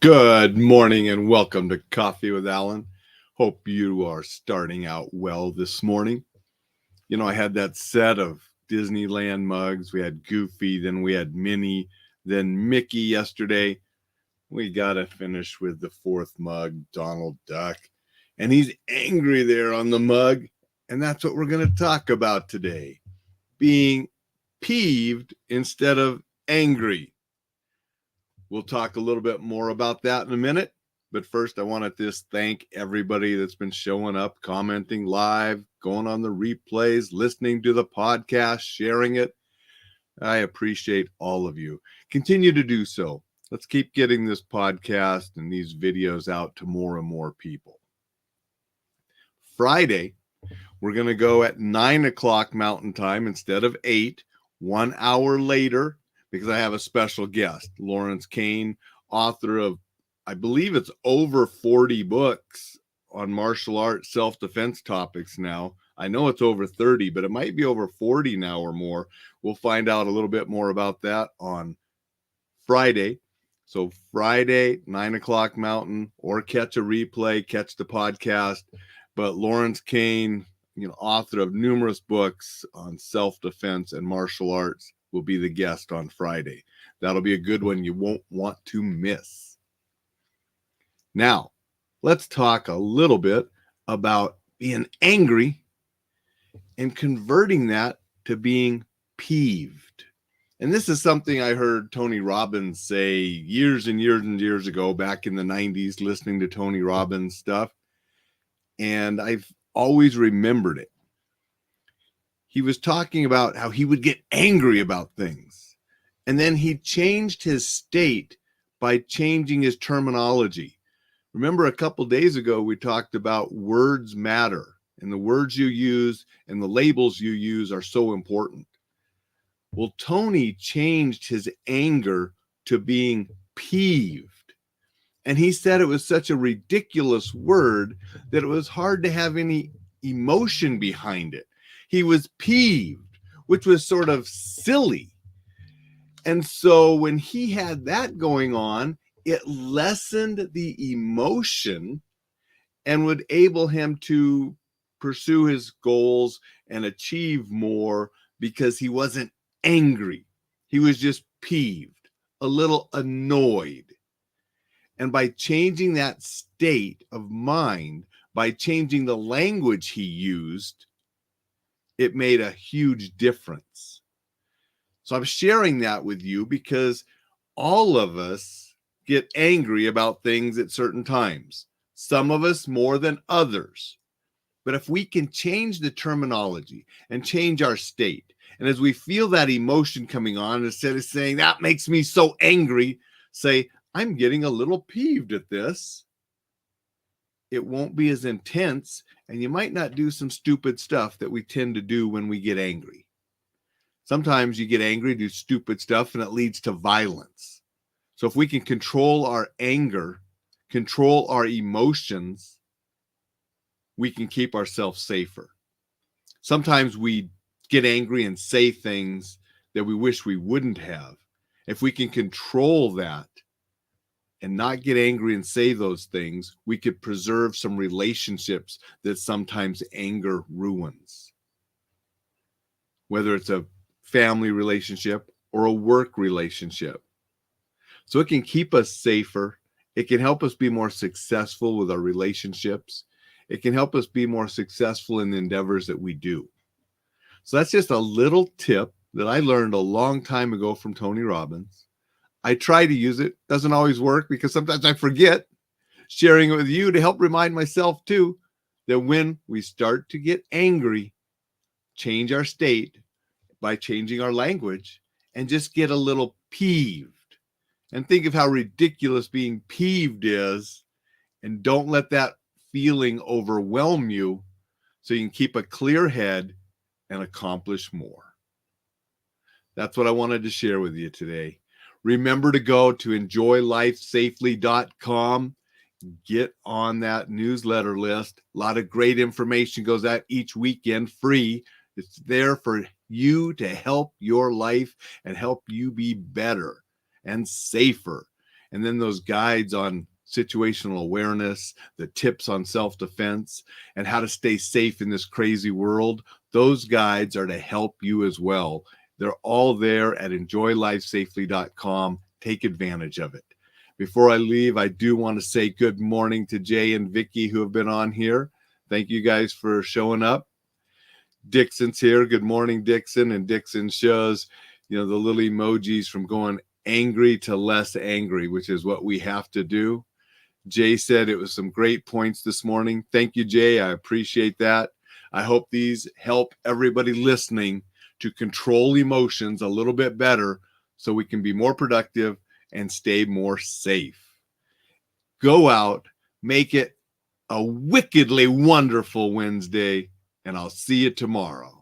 Good morning and welcome to Coffee with Alain. Hope you are starting out well this morning. I had that set of Disneyland mugs. We had Goofy, then we had Minnie, then Mickey yesterday. We got to finish with the fourth mug, Donald Duck. And he's angry there on the mug. And that's what we're going to talk about today, being peeved instead of angry. We'll talk a little bit more about that in a minute. But first, I want to just thank everybody that's been showing up, commenting live, going on the replays, listening to the podcast, sharing it. I appreciate all of you. Continue to do so. Let's keep getting this podcast and these videos out to more and more people. Friday, we're going to go at 9 o'clock Mountain Time instead of 8, 1 hour later, because I have a special guest, Lawrence Kane, author of, I believe it's over 40 books on martial arts self-defense topics now. I know it's over 30, but it might be over 40 now or more. We'll find out a little bit more about that on Friday. So Friday, 9 o'clock Mountain, or catch a replay, catch the podcast. But Lawrence Kane, author of numerous books on self-defense and martial arts, will be the guest on Friday. That'll be a good one you won't want to miss. Now, let's talk a little bit about being angry and converting that to being peeved. And this is something I heard Tony Robbins say years and years and years ago, back in the 90s, listening to Tony Robbins stuff. And I've always remembered it. He was talking about how he would get angry about things. And then he changed his state by changing his terminology. Remember, a couple days ago, we talked about words matter, and the words you use and the labels you use are so important. Well, Tony changed his anger to being peeved. And he said it was such a ridiculous word that it was hard to have any emotion behind it. He was peeved, which was sort of silly. And so when he had that going on, it lessened the emotion and would enable him to pursue his goals and achieve more because he wasn't angry. He was just peeved, a little annoyed. And by changing that state of mind, by changing the language he used, it made a huge difference. So I'm sharing that with you because all of us get angry about things at certain times. Some of us more than others. But if we can change the terminology and change our state, and as we feel that emotion coming on, instead of saying, that makes me so angry, say, I'm getting a little peeved at this. It won't be as intense, and you might not do some stupid stuff that we tend to do when we get angry. Sometimes you get angry, do stupid stuff, and it leads to violence. So if we can control our anger, control our emotions, we can keep ourselves safer. Sometimes we get angry and say things that we wish we wouldn't have. If we can control that, and not get angry and say those things, we could preserve some relationships that sometimes anger ruins. Whether it's a family relationship or a work relationship. So it can keep us safer. It can help us be more successful with our relationships. It can help us be more successful in the endeavors that we do. So that's just a little tip that I learned a long time ago from Tony Robbins. I try to use it. Doesn't always work because sometimes I forget. Sharing it with you to help remind myself too that when we start to get angry, change our state by changing our language and just get a little peeved. And think of how ridiculous being peeved is, and don't let that feeling overwhelm you so you can keep a clear head and accomplish more. That's what I wanted to share with you today. Remember to go to enjoylifesafely.com. Get on that newsletter list. A lot of great information goes out each weekend, free. It's there for you to help your life and help you be better and safer And then those guides on situational awareness, the tips on self-defense, and how to stay safe in this crazy world, those guides are to help you as well. They're all there at enjoylifesafely.com. Take advantage of it. Before I leave, I do want to say good morning to Jay and Vicky who have been on here. Thank you guys for showing up. Dixon's here. Good morning, Dixon. And Dixon shows, the little emojis from going angry to less angry, which is what we have to do. Jay said it was some great points this morning. Thank you, Jay. I appreciate that. I hope these help everybody listening to control emotions a little bit better so we can be more productive and stay more safe. Go out, make it a wickedly wonderful Wednesday, and I'll see you tomorrow.